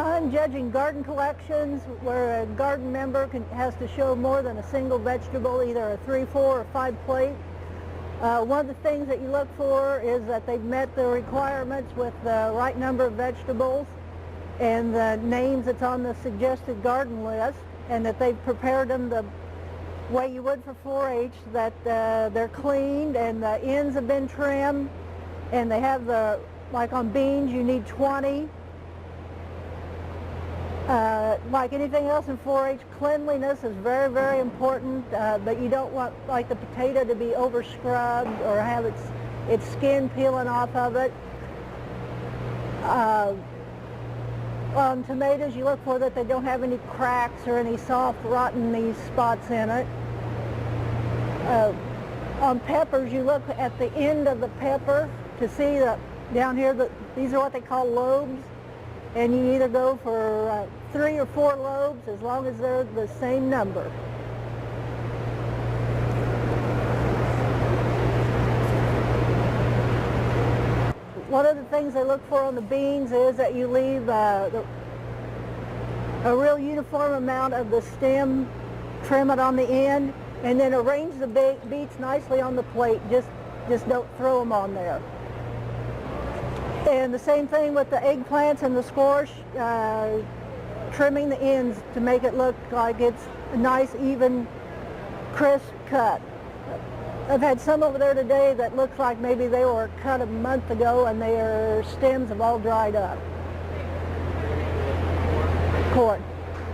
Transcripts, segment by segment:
I'm judging garden collections where a garden member has to show more than a single vegetable, either a 3, 4, or 5 plate. One of the things that you look for is that they've met the requirements with the right number of vegetables and the names that's on the suggested garden list, and that they've prepared them the way you would for 4-H, that they're cleaned and the ends have been trimmed, and they have like on beans you need 20. Like anything else in 4-H, cleanliness is very, very important, but you don't want like the potato to be over scrubbed or have its skin peeling off of it. On tomatoes, you look for that they don't have any cracks or any soft, rotten spots in it. On peppers, you look at the end of the pepper to see that down here, these are what they call lobes, and you either go for 3 or 4 lobes as long as they're the same number. One of the things they look for on the beans is that you leave a real uniform amount of the stem, trim it on the end, and then arrange the beets nicely on the plate. Just don't throw them on there. And the same thing with the eggplants and the squash, trimming the ends to make it look like it's a nice, even, crisp cut. I've had some over there today that looks like maybe they were cut a month ago and their stems have all dried up. Corn.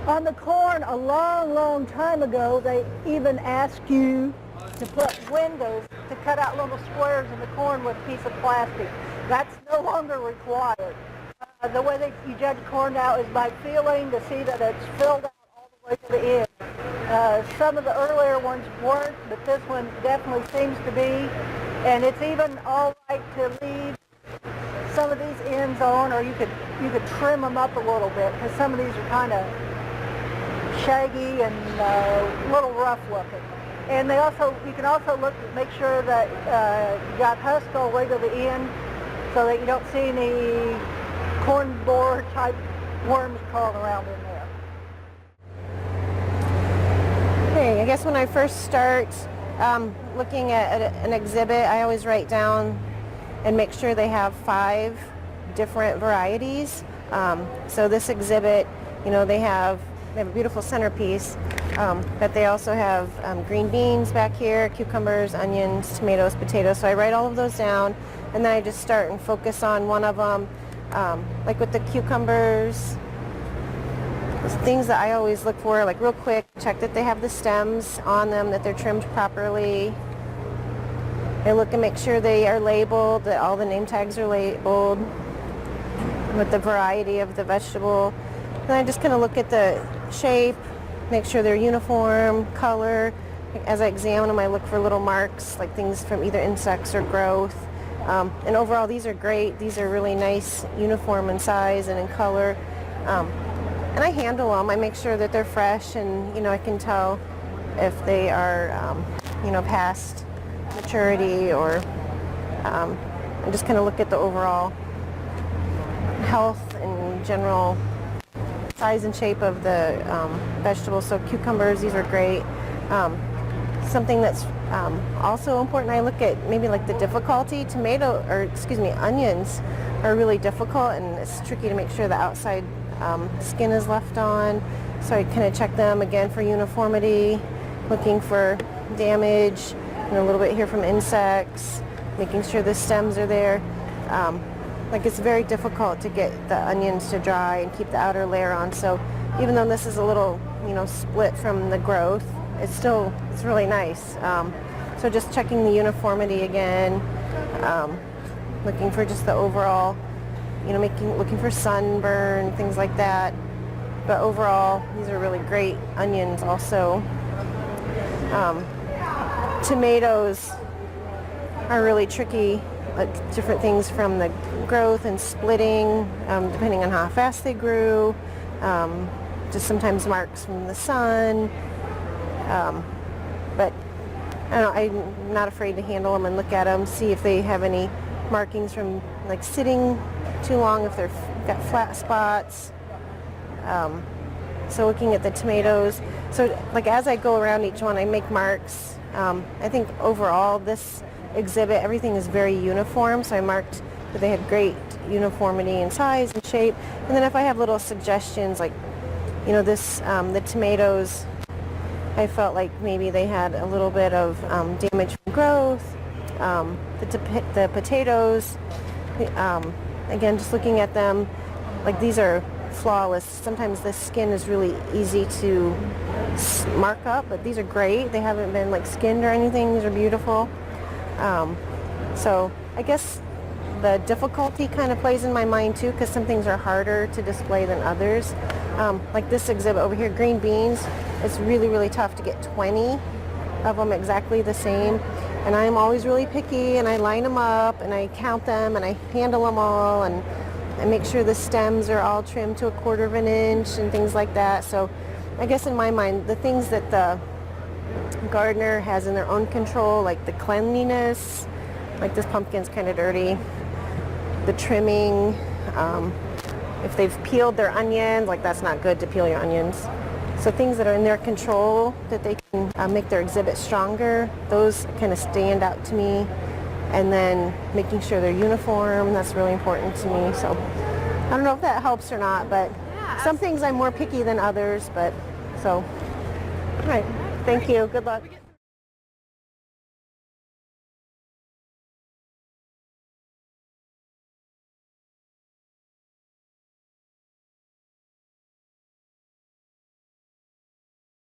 On the corn, a long, long time ago, they even asked you to put windows to cut out little squares in the corn with a piece of plastic. That's no longer required. The way that you judge corn now is by feeling to see that it's filled out all the way to the end. Some of the earlier ones weren't, but this one definitely seems to be. And it's even all right to leave some of these ends on, or you could trim them up a little bit, because some of these are kind of shaggy and a little rough looking. And you can also make sure that you got husk all the way to the end, so that you don't see any corn borer type worms crawling around in there. Okay, I guess when I first start looking at an exhibit, I always write down and make sure they have 5 different varieties. So this exhibit, they have a beautiful centerpiece, but they also have green beans back here, cucumbers, onions, tomatoes, potatoes. So I write all of those down, and then I just start and focus on one of them. Like with the cucumbers, things that I always look for, like real quick, check that they have the stems on them, that they're trimmed properly. I look and make sure they are labeled, that all the name tags are labeled with the variety of the vegetable. Then I just kind of look at the shape, make sure they're uniform, color. As I examine them, I look for little marks, like things from either insects or growth. And overall, these are great. These are really nice, uniform in size and in color. And I handle them. I make sure that they're fresh, and I can tell if they are, past maturity, or I just kind of look at the overall health and general size and shape of the vegetables. So cucumbers, these are great. Something that's also important, I look at maybe like the difficulty. Onions are really difficult, and it's tricky to make sure the outside skin is left on. So I kind of check them again for uniformity, looking for damage, and a little bit here from insects, making sure the stems are there. It's very difficult to get the onions to dry and keep the outer layer on. So even though this is a little, split from the growth, it's really nice. So just checking the uniformity again, looking for just the overall, looking for sunburn, things like that. But overall, these are really great onions also. Tomatoes are really tricky, different things from the growth and splitting, depending on how fast they grew, just sometimes marks from the sun. But I'm not afraid to handle them and look at them, see if they have any markings from like sitting too long, if they've got flat spots. So looking at the tomatoes, so like as I go around each one, I make marks. I think overall this exhibit, everything is very uniform, so I marked that they had great uniformity in size and shape. And then if I have little suggestions, like, you know, this, the tomatoes, I felt like maybe they had a little bit of damage from growth. The potatoes, again, just looking at them, like these are flawless. Sometimes the skin is really easy to mark up, but these are great. They haven't been like skinned or anything. These are beautiful. So I guess the difficulty kind of plays in my mind too, because some things are harder to display than others. Like this exhibit over here, green beans, it's really, really tough to get 20 of them exactly the same. And I'm always really picky, and I line them up and I count them and I handle them all, and I make sure the stems are all trimmed to 1/4 of an inch and things like that. So I guess in my mind, the things that the gardener has in their own control, like the cleanliness, like this pumpkin's kind of dirty, the trimming, if they've peeled their onions, like that's not good to peel your onions. So things that are in their control that they can make their exhibit stronger, those kind of stand out to me. And then making sure they're uniform, that's really important to me. So I don't know if that helps or not, but some things I'm more picky than others, but so, all right, thank you, good luck.